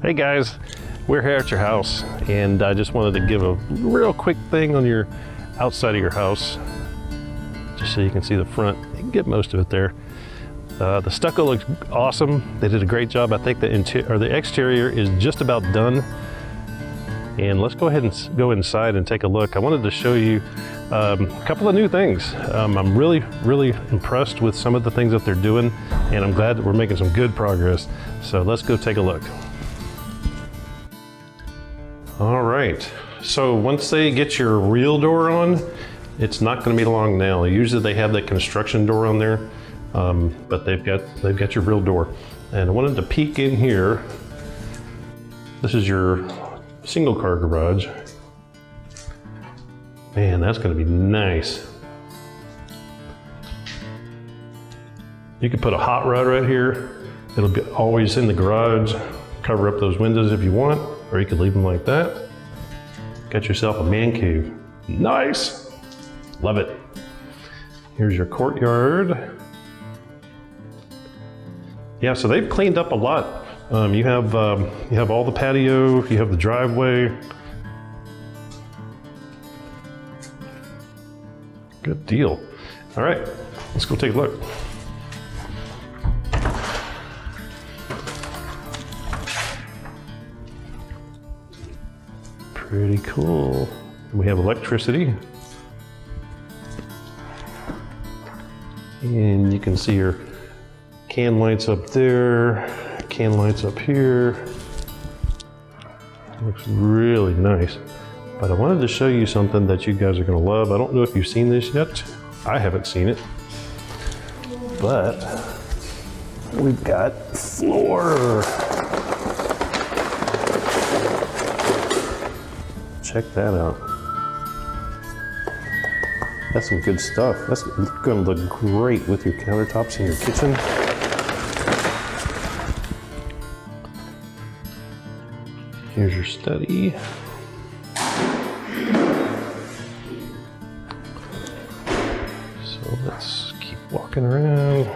Hey guys, we're here at your house, and I just wanted to give a real quick thing on your outside of your house, just so you can see the front. You can get most of it there. The stucco looks awesome. They did a great job. I think the exterior is just about done. And let's go ahead and go inside and take a look. I wanted to show you a couple of new things. I'm really impressed with some of the things that they're doing, and I'm glad that we're making some good progress. So let's go take a look. All right, so once they get your real door on, it's not going to be long now. Usually they have that construction door on there, but they've got your real door. And I wanted to peek in here. This is your single car garage. Man, that's going to be nice. You could put a hot rod right here. It'll be always in the garage. Cover up those windows if you want, or you could leave them like that. Got yourself a man cave. Nice. Love it. Here's your courtyard. Yeah, so they've cleaned up a lot. You have all the patio, you have the driveway. Good deal. All right, let's go take a look. Pretty cool. We have electricity. And you can see your can lights up there, can lights up here. Looks really nice. But I wanted to show you something that you guys are gonna love. I don't know if you've seen this yet. I haven't seen it. But we've got floor. Check that out. That's some good stuff. That's gonna look great with your countertops in your kitchen. Here's your study. So let's keep walking around.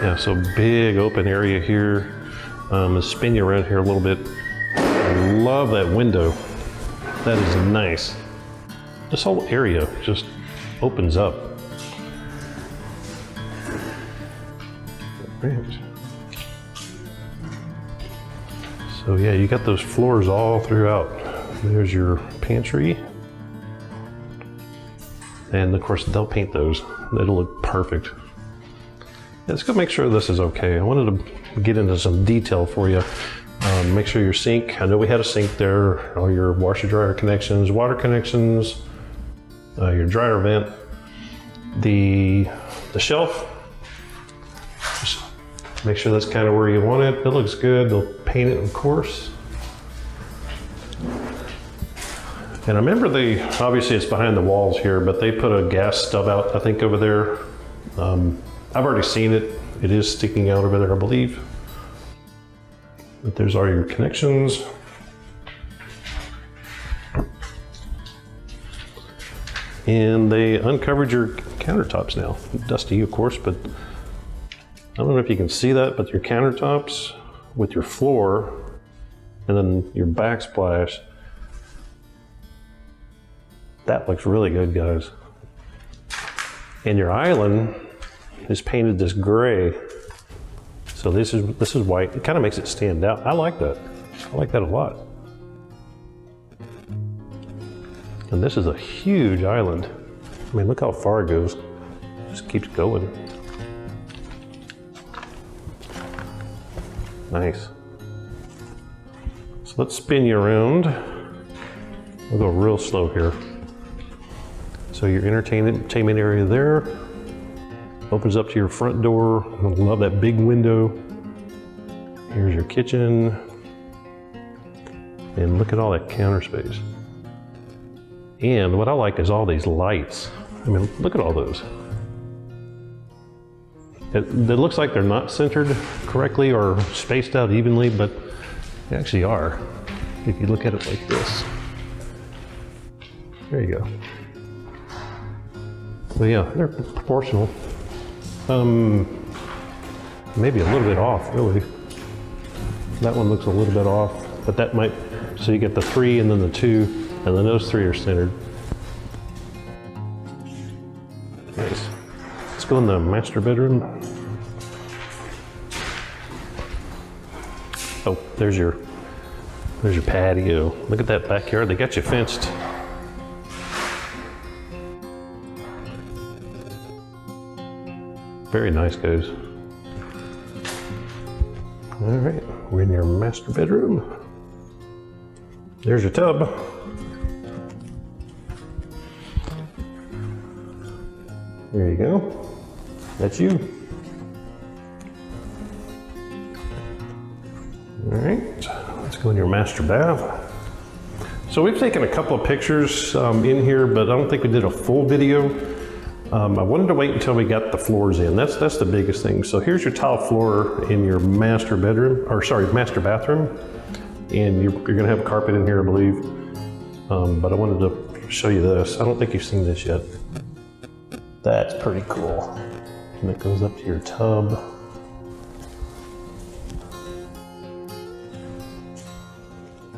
Yeah, so big open area here. Let's spin you around here a little bit. I love that window. That is nice. This whole area just opens up. Right. So yeah, you got those floors all throughout. There's your pantry. And of course they'll paint those. It'll look perfect. Let's go make sure this is okay. I wanted to get into some detail for you. Make sure your sink, I know we had a sink there, all your washer dryer connections, water connections, your dryer vent, the shelf. Just make sure that's kind of where you want it. It looks good. They'll paint it, of course. And I remember obviously it's behind the walls here, but they put a gas stub out, I think, over there. I've already seen it. It is sticking out over there, I believe. But there's all your connections. And they uncovered your countertops now. Dusty, of course, but I don't know if you can see that, but your countertops with your floor and then your backsplash, that looks really good, guys. And your island is painted this gray. So this is white. It kind of makes it stand out. I like that. I like that a lot. And this is a huge island. I mean, look how far it goes. It just keeps going. Nice. So let's spin you around. We'll go real slow here. So your entertainment area there opens up to your front door. I love that big window. Here's your kitchen. And look at all that counter space. And what I like is all these lights. I mean, look at all those. It looks like they're not centered correctly or spaced out evenly, but they actually are. If you look at it like this. There you go. So yeah, they're proportional. Maybe a little bit off, really. That one looks a little bit off, but that might, so you get the 3 and then the 2, and then those 3 are centered. Nice. Let's go in the master bedroom. Oh, there's your patio. Look at that backyard. They got you fenced. Very nice, guys. All right, we're in your master bedroom. There's your tub. There you go. That's you. All right, let's go in your master bath. So we've taken a couple of pictures in here, but I don't think we did a full video. I wanted to wait until we got the floors in. That's the biggest thing. So here's your tile floor in your master bedroom, or sorry, master bathroom. And you're gonna have carpet in here, I believe. But I wanted to show you this. I don't think you've seen this yet. That's pretty cool. And it goes up to your tub.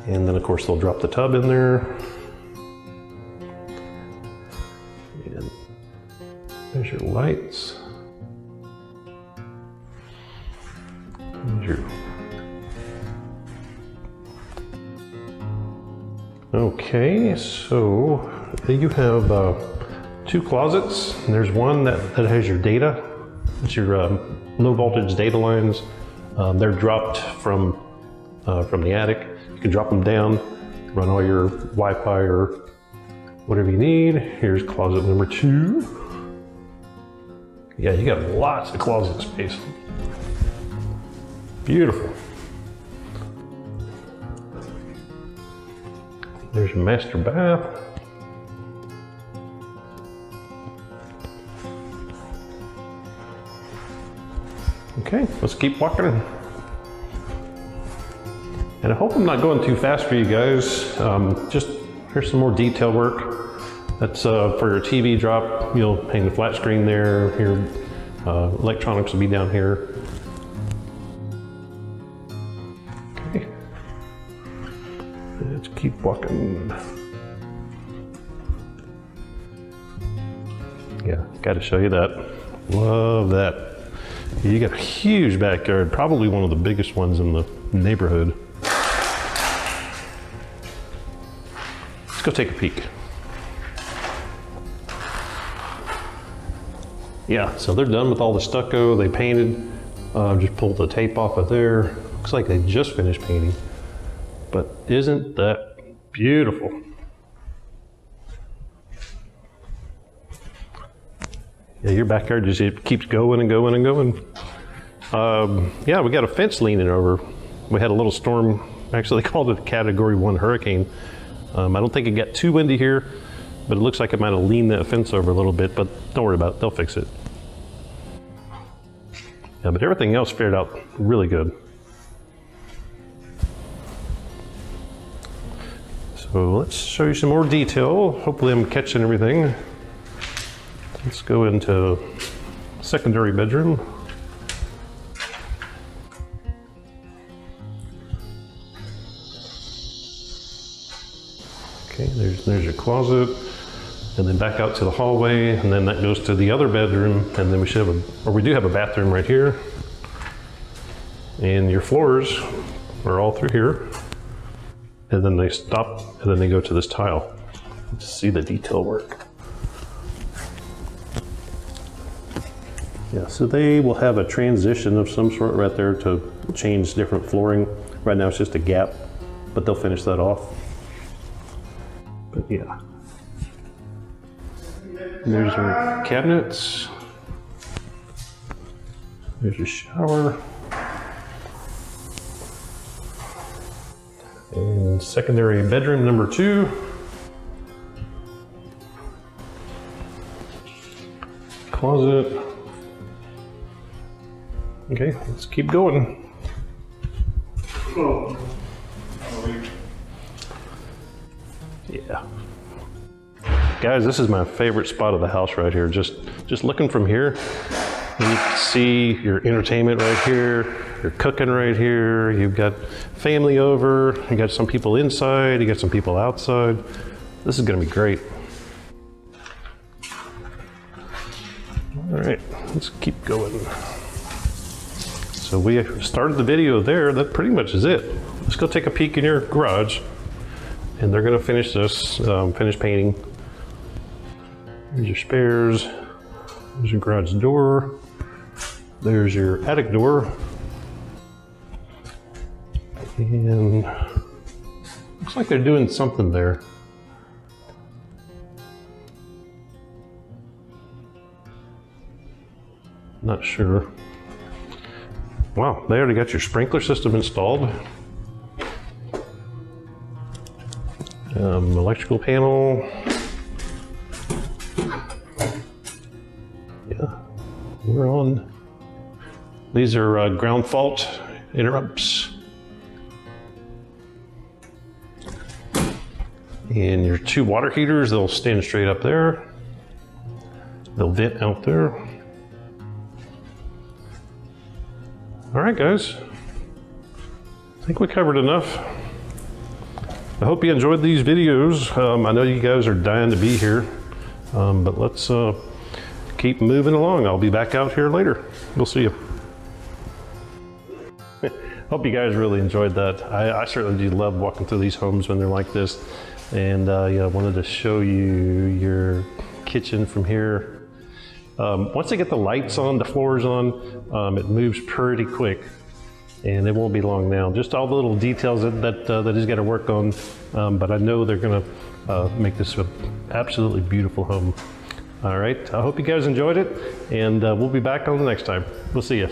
And then of course they'll drop the tub in there. And there's your lights. There's your... Okay, so you have 2 closets. And there's one that has your data. It's your low voltage data lines. They're dropped from the attic. You can drop them down, run all your Wi-Fi or whatever you need. Here's closet number 2. Yeah, you got lots of closet space. Beautiful. There's your master bath. Okay, let's keep walking. And I hope I'm not going too fast for you guys. Just here's some more detail work. That's for your TV drop. You'll hang the flat screen there. Your electronics will be down here. Okay. Let's keep walking. Yeah, got to show you that. Love that. You got a huge backyard, probably one of the biggest ones in the neighborhood. Let's go take a peek. Yeah, so they're done with all the stucco. They painted, just pulled the tape off of there. Looks like they just finished painting. But isn't that beautiful? Yeah, your backyard just it keeps going and going and going. Yeah, we got a fence leaning over. We had a little storm, actually they called it a Category 1 hurricane. I don't think it got too windy here, but it looks like it might have leaned that fence over a little bit, but don't worry about it, they'll fix it. Yeah, but everything else fared out really good. So let's show you some more detail. Hopefully I'm catching everything. Let's go into secondary bedroom. Okay, there's your closet, and then back out to the hallway, and then that goes to the other bedroom, and then we should have we do have a bathroom right here. And your floors are all through here, and then they stop, and then they go to this tile. Let's see the detail work. Yeah, so they will have a transition of some sort right there to change different flooring. Right now it's just a gap, but they'll finish that off. But yeah. And there's your cabinets. There's your shower. And secondary bedroom number 2. Closet. Okay, let's keep going. Yeah. Guys, this is my favorite spot of the house right here. Just looking from here, you can see your entertainment right here. You're cooking right here. You've got family over. You got some people inside. You got some people outside. This is going to be great. All right, let's keep going. So we started the video there. That pretty much is it. Let's go take a peek in your garage, and they're going to finish this, finish painting. There's your spares. There's your garage door. There's your attic door. And looks like they're doing something there. Not sure. Wow, they already got your sprinkler system installed. Electrical panel. Yeah, we're on. These are ground fault interrupts. And your 2 water heaters, they'll stand straight up there. They'll vent out there. All right, guys. I think we covered enough. I hope you enjoyed these videos. I know you guys are dying to be here, but let's keep moving along. I'll be back out here later. We'll see you. Hope you guys really enjoyed that. I certainly do love walking through these homes when they're like this. And yeah, I wanted to show you your kitchen from here. Once they get the lights on, the floors on, it moves pretty quick, and it won't be long now. Just all the little details that he's got to work on, but I know they're gonna make this an absolutely beautiful home. All right, I hope you guys enjoyed it, and we'll be back on the next time. We'll see you.